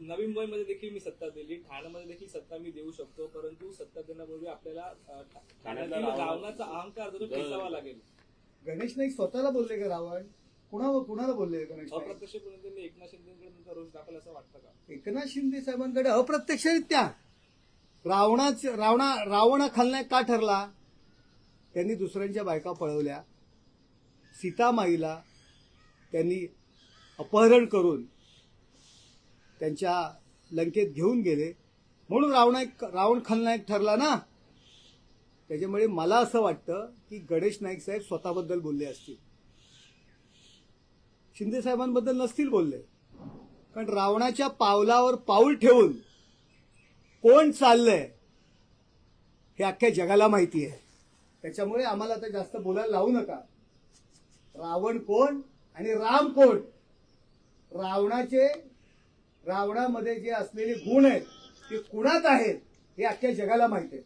नवी मुंबईमध्ये देखील मी सत्ता दिली, ठाण्यामध्ये देखील सत्ता मी देऊ शकतो, परंतु सत्ता देण्यापूर्वी आपल्याला ठाण्यातील रावणाचा अहंकार जो पेचावा लागेल. गणेश नाईक स्वतःला बोलले का रावण? कुणाला बोलले गणेश नाईक? अप्रत्यक्षपणे त्यांनी एकनाथ शिंदेकडे तुमचा रोष दाखल असं वाटतं का? एकनाथ शिंदे साहेबांकडे अप्रत्यक्षरित्या रावण हा खलनायक का ठरला? त्यांनी दुसऱ्यांच्या बायका पळवल्या, सीतामाईला त्यांनी अपहरण करून त्यांच्या लंकेत घेऊन गेले, म्हणून रावण खलनायक ठरला ना. त्याच्यामुळे मला असं वाटतं की गणेश नाईक साहेब स्वतःबद्दल बोलले असतील, शिंदे साहेबांबद्दल नसतील बोलले. कारण रावणाच्या पावलावर पाऊल ठेवून कोण चाललंय हे अख्ख्या जगाला माहिती आहे. त्याच्यामुळे आम्हाला आता जास्त बोलायला लावू नका. रावण कोण आणि राम कोण? रावणामध्ये जे असलेले गुण आहेत ते कुणात आहेत हे अख्ख्या जगाला माहिती आहे.